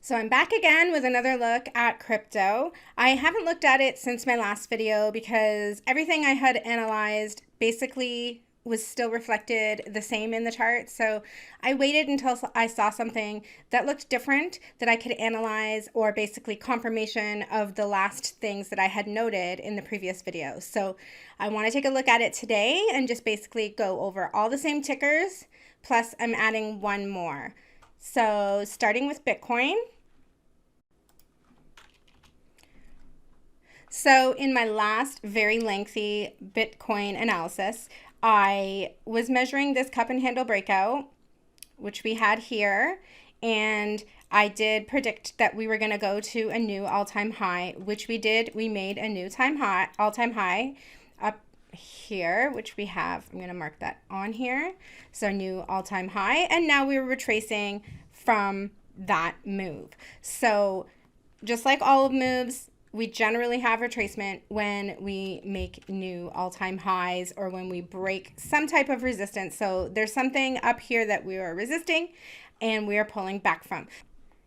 So I'm back again with another look at crypto. I haven't looked at it since my last video because everything I had analyzed basically was still reflected the same in the chart. So I waited until I saw something that looked different that I could analyze, or basically confirmation of the last things that I had noted in the previous video. So I want to take a look at it today and just basically go over all the same tickers, plus I'm adding one more. So starting with Bitcoin. So in my last very lengthy Bitcoin analysis, I was measuring this cup and handle breakout, which we had here, and I did predict that we were going to go to a new all-time high, which we did. We made a new all-time high up here, which we have. I'm going to mark that on here. So new all-time high, and now we're retracing from that move. So just like all of moves, we generally have retracement when we make new all-time highs or when we break some type of resistance. So there's something up here that we are resisting and we are pulling back from.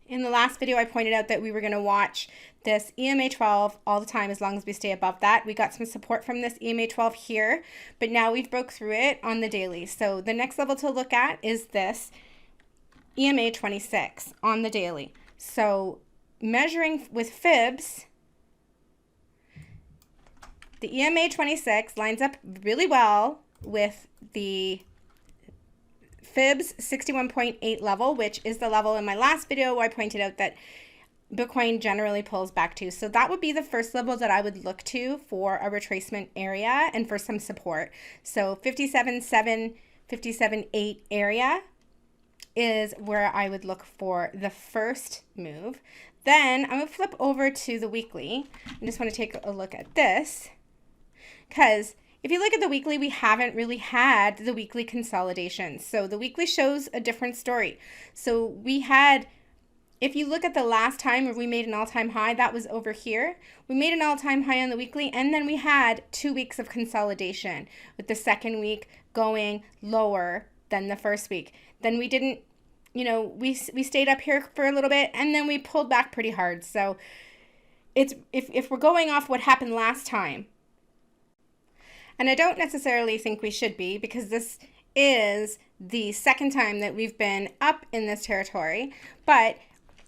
In the last video, I pointed out that we were going to watch this EMA 12 all the time as long as we stay above that. We got some support from this EMA 12 here, but now we've broke through it on the daily. So the next level to look at is this EMA 26 on the daily. So measuring with fibs, the EMA 26 lines up really well with the fibs 61.8 level, which is the level in my last video where I pointed out that Bitcoin generally pulls back to. So that would be the first level that I would look to for a retracement area and for some support. So 57.7, 57.8 area is where I would look for the first move. Then I'm going to flip over to the weekly. I just want to take a look at this, because if you look at the weekly, we haven't really had the weekly consolidation. So the weekly shows a different story. So we had, if you look at the last time where we made an all-time high, that was over here. We made an all-time high on the weekly, and then we had 2 weeks of consolidation, with the second week going lower than the first week. Then we didn't, we stayed up here for a little bit, and then we pulled back pretty hard. So it's if we're going off what happened last time, and I don't necessarily think we should be, because this is the second time that we've been up in this territory. But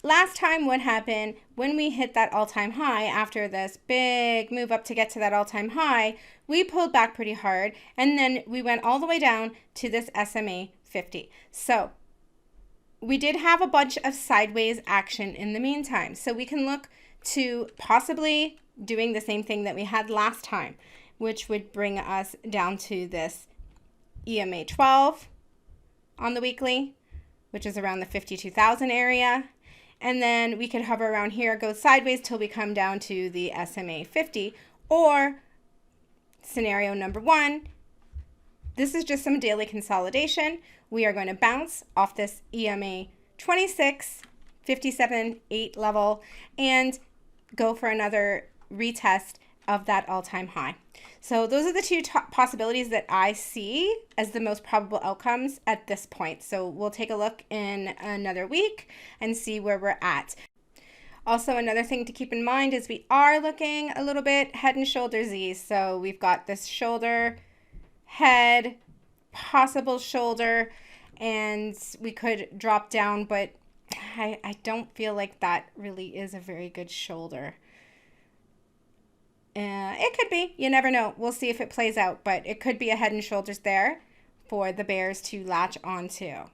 last time, what happened when we hit that all-time high after this big move up to get to that all-time high, we pulled back pretty hard, and then we went all the way down to this SMA 50. So we did have a bunch of sideways action in the meantime. So we can look to possibly doing the same thing that we had last time, which would bring us down to this EMA 12 on the weekly, which is around the 52,000 area. And then we could hover around here, go sideways till we come down to the SMA 50. Or scenario number one, this is just some daily consolidation. We are going to bounce off this EMA 26, 57.8 level and go for another retest of that all-time high. So those are the two possibilities that I see as the most probable outcomes at this point. So we'll take a look in another week and see where we're at. Also, another thing to keep in mind is we are looking a little bit head and shoulder Z. So we've got this shoulder, head, possible shoulder, and we could drop down, but I don't feel like that really is a very good shoulder. It could be. You never know. We'll see if it plays out, but it could be a head and shoulders there for the bears to latch onto.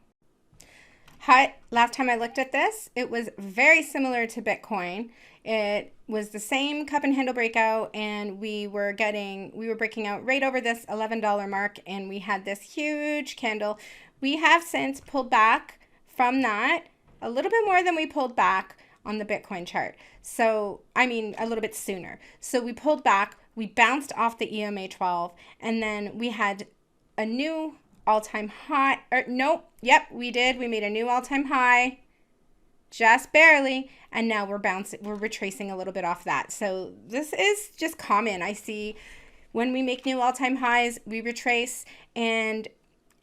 Last time I looked at this, it was very similar to Bitcoin. It was the same cup and handle breakout, and we were breaking out right over this $11 mark, and we had this huge candle. We have since pulled back from that a little bit more than we pulled back on the Bitcoin chart. So, I mean, a little bit sooner. So we pulled back, we bounced off the EMA 12, and then we had a new all-time high, we did. We made a new all-time high, just barely, and now we're retracing a little bit off that. So this is just common. I see when we make new all-time highs, we retrace, and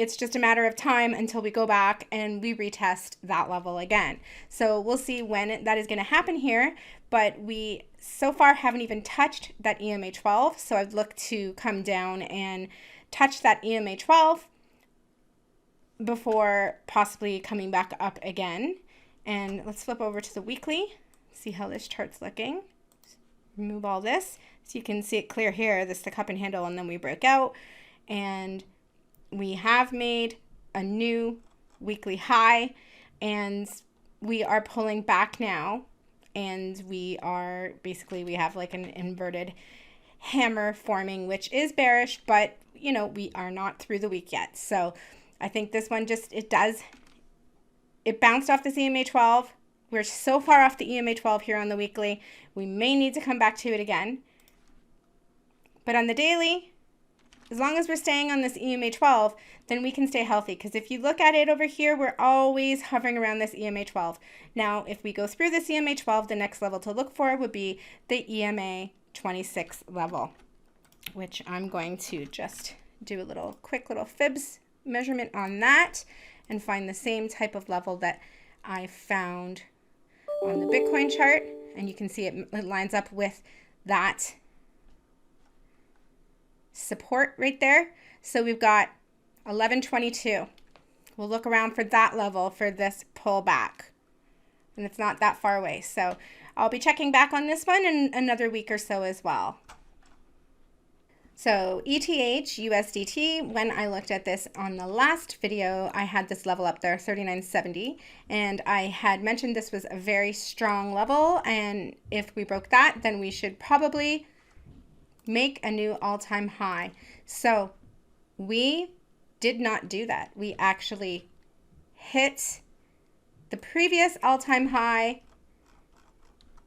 it's just a matter of time until we go back and we retest that level again. So we'll see when that is going to happen here, but we so far haven't even touched that EMA 12. So I've looked to come down and touch that EMA 12 before possibly coming back up again. And let's flip over to the weekly, see how this chart's looking. Remove all this so you can see it clear here. This is the cup and handle, and then we break out, and we have made a new weekly high, and we are pulling back now, and we are basically, we have like an inverted hammer forming, which is bearish, but you know, we are not through the week yet. So I think this one just, it bounced off the EMA 12. We're so far off the EMA 12 here on the weekly. We may need to come back to it again. But on the daily, as long as we're staying on this EMA 12, then we can stay healthy. Because if you look at it over here, we're always hovering around this EMA 12. Now, if we go through this EMA 12, the next level to look for would be the EMA 26 level, which I'm going to just do a quick little fibs measurement on that and find the same type of level that I found on the Bitcoin chart, and you can see it lines up with that support right there. So we've got 1122. We'll look around for that level for this pullback, and it's not that far away. So I'll be checking back on this one in another week or so as well. So ETHUSDT, when I looked at this on the last video, I had this level up there, 39.70, and I had mentioned this was a very strong level, and if we broke that, then we should probably make a new all-time high. So we did not do that. We actually hit the previous all-time high,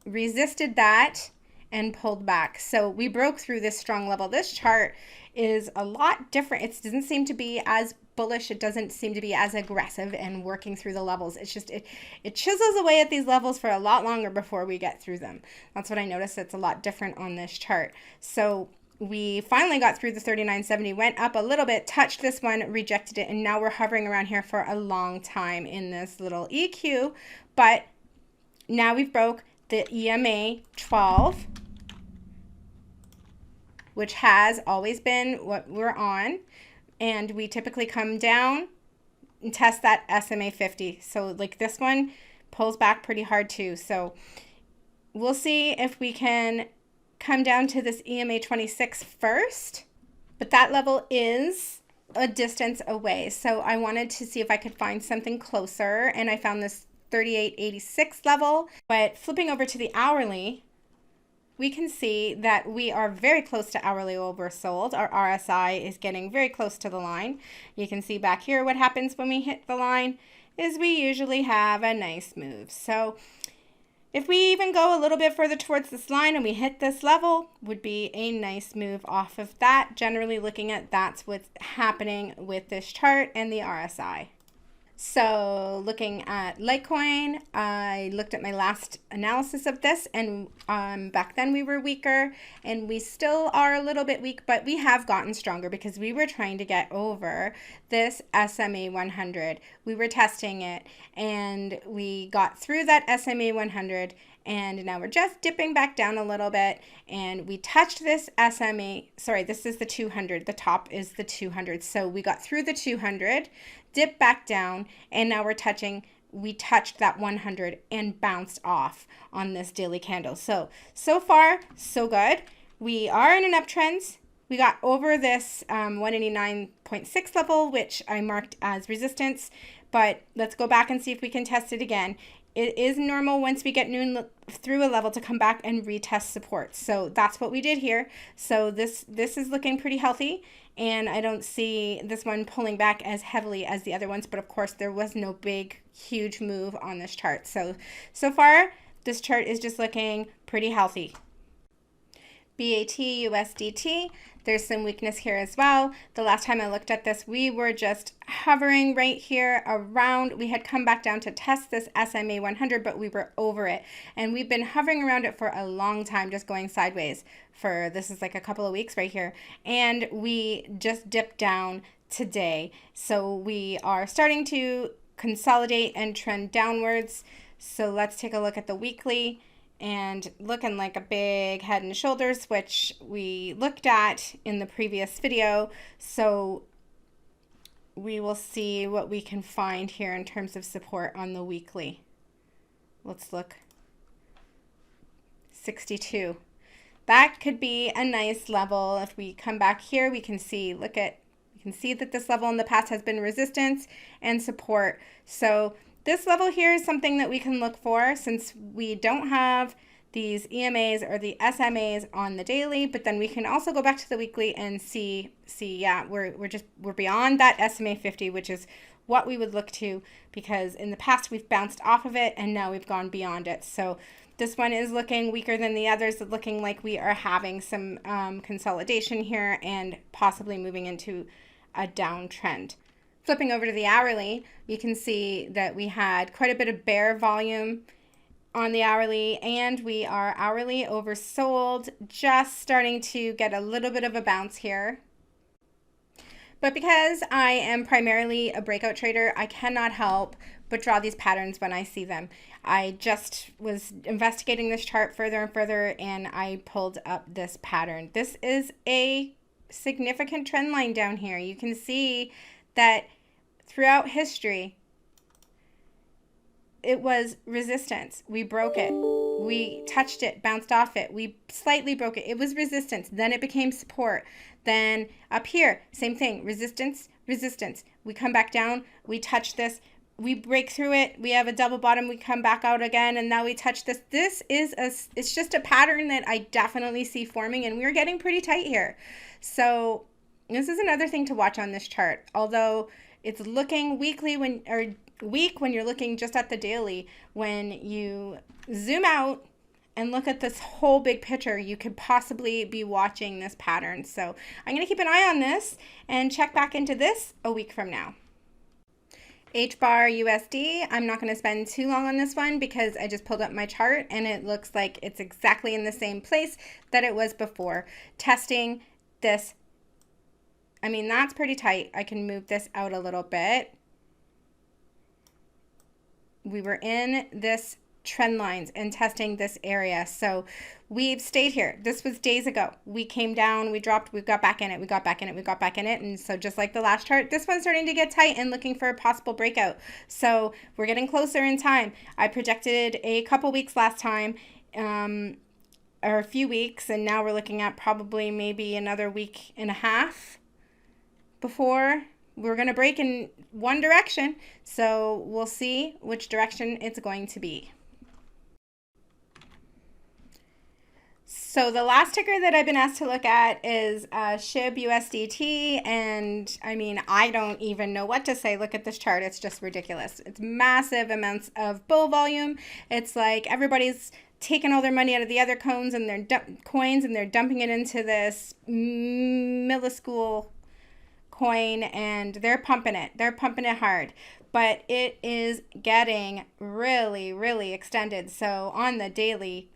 resisted that, and pulled back. So we broke through this strong level. This chart is a lot different. It doesn't seem to be as bullish. It doesn't seem to be as aggressive and working through the levels. It's just, it chisels away at these levels for a lot longer before we get through them. That's what I noticed. It's a lot different on this chart. So we finally got through the 39.70, went up a little bit, touched this one, rejected it, and now we're hovering around here for a long time in this little EQ. But now we've broke the EMA 12, which has always been what we're on, and we typically come down and test that SMA 50. So like this one pulls back pretty hard too. So we'll see if we can come down to this EMA 26 first, but that level is a distance away. So I wanted to see if I could find something closer, and I found this 38.86 level. But flipping over to the hourly, we can see that we are very close to hourly oversold. Our RSI is getting very close to the line. You can see back here what happens when we hit the line is we usually have a nice move. So if we even go a little bit further towards this line and we hit this level, would be a nice move off of that. Generally looking at, that's what's happening with this chart and the RSI. So looking at Litecoin, I looked at my last analysis of this, and back then we were weaker, and we still are a little bit weak, but we have gotten stronger because we were trying to get over this SMA 100. We were testing it, and we got through that SMA 100, and now we're just dipping back down a little bit, and we touched this SMA, sorry, this is the 200, the top is the 200, so we got through the 200, dipped back down, and now we touched that 100 and bounced off on this daily candle. So far, so good. We are in an uptrend. We got over this 189.6 level, which I marked as resistance, but let's go back and see if we can test it again. It is normal once we get through a level to come back and retest support. So that's what we did here. So this is looking pretty healthy, and I don't see this one pulling back as heavily as the other ones, but of course there was no big, huge move on this chart. So far, this chart is just looking pretty healthy. BATUSDT, There's some weakness here as well. The last time I looked at this, we were just hovering right here around. We had come back down to test this SMA 100, but we were over it. And we've been hovering around it for a long time, just going sideways for, this is like a couple of weeks right here. And we just dipped down today. So we are starting to consolidate and trend downwards. So let's take a look at the weekly, and looking like a big head and shoulders, which we looked at in the previous video. So we will see what we can find here in terms of support on the weekly. Let's look. 62. That could be a nice level. If we come back here, we can see, we can see that this level in the past has been resistance and support. So this level here is something that we can look for, since we don't have these EMAs or the SMAs on the daily, but then we can also go back to the weekly and see, yeah, we're beyond that SMA 50, which is what we would look to, because in the past we've bounced off of it and now we've gone beyond it. So this one is looking weaker than the others, looking like we are having some consolidation here and possibly moving into a downtrend. Flipping over to the hourly, you can see that we had quite a bit of bear volume on the hourly, and we are hourly oversold, just starting to get a little bit of a bounce here. But because I am primarily a breakout trader, I cannot help but draw these patterns when I see them. I just was investigating this chart further and further, and I pulled up this pattern. This is a significant trend line down here. You can see that throughout history, it was resistance. We broke it. We touched it, bounced off it. We slightly broke it. It was resistance. Then it became support. Then up here, same thing, resistance, resistance. We come back down, we touch this, we break through it, we have a double bottom, we come back out again, and now we touch this. This is it's just a pattern that I definitely see forming, and we're getting pretty tight here. So this is another thing to watch on this chart. Although it's looking weekly weak when you're looking just at the daily, when you zoom out and look at this whole big picture, you could possibly be watching this pattern. So I'm going to keep an eye on this and check back into this a week from now. HBARUSD, I'm not going to spend too long on this one because I just pulled up my chart and it looks like it's exactly in the same place that it was before. Testing this, I mean, that's pretty tight. I can move this out a little bit. We were in this trend lines and testing this area. So we've stayed here. This was days ago. We came down, we dropped, we got back in it, we got back in it, we got back in it. And so just like the last chart, this one's starting to get tight and looking for a possible breakout. So we're getting closer in time. I projected a couple weeks last time, or a few weeks, and now we're looking at probably maybe another week and a half before we're going to break in one direction. So we'll see which direction it's going to be. So the last ticker that I've been asked to look at is SHIBUSDT, and I mean, I don't even know what to say. Look at this chart. It's just ridiculous. It's massive amounts of bull volume. It's like everybody's taking all their money out of the other coins and their coins, and they're dumping it into this millischool coin, and they're pumping it. They're pumping it hard. But it is getting really, really extended. So on the daily,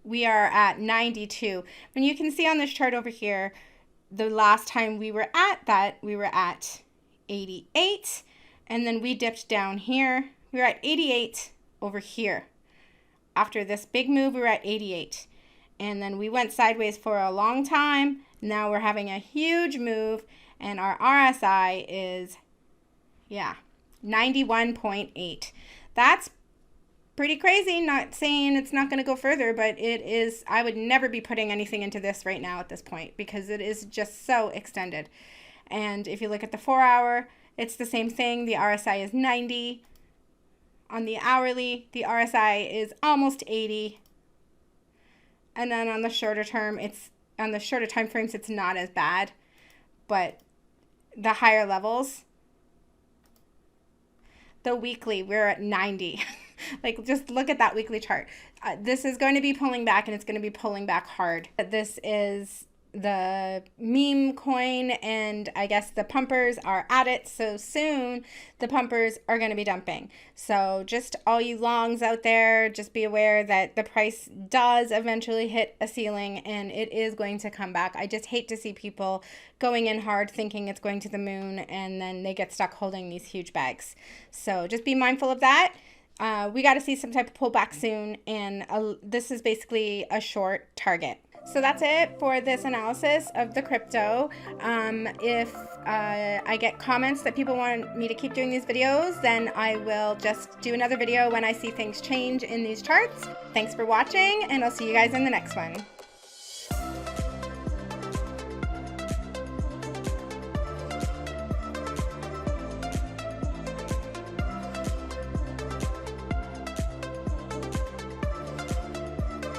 we are at 92. And you can see on this chart over here, the last time we were at that, we were at 88. And then we dipped down here. We were at 88 over here. After this big move, we were at 88. And then we went sideways for a long time. Now we're having a huge move. And our RSI is, 91.8. That's pretty crazy. Not saying it's not going to go further, but it is. I would never be putting anything into this right now at this point because it is just so extended. And if you look at the 4 hour, it's the same thing. The RSI is 90. On the hourly, the RSI is almost 80. And then on the shorter term, on the shorter time frames, it's not as bad. But the higher levels, the weekly, we're at 90. Like, just look at that weekly chart. This is going to be pulling back, and it's going to be pulling back hard. This is the meme coin, and I guess the pumpers are at it, so soon the pumpers are going to be dumping. So just all you longs out there, just be aware that the price does eventually hit a ceiling and it is going to come back. I just hate to see people going in hard thinking it's going to the moon and then they get stuck holding these huge bags. So just be mindful of that. We got to see some type of pullback soon, and this is basically a short target. So that's it for this analysis of the crypto. If I get comments that people want me to keep doing these videos, then I will just do another video when I see things change in these charts. Thanks for watching, and I'll see you guys in the next one.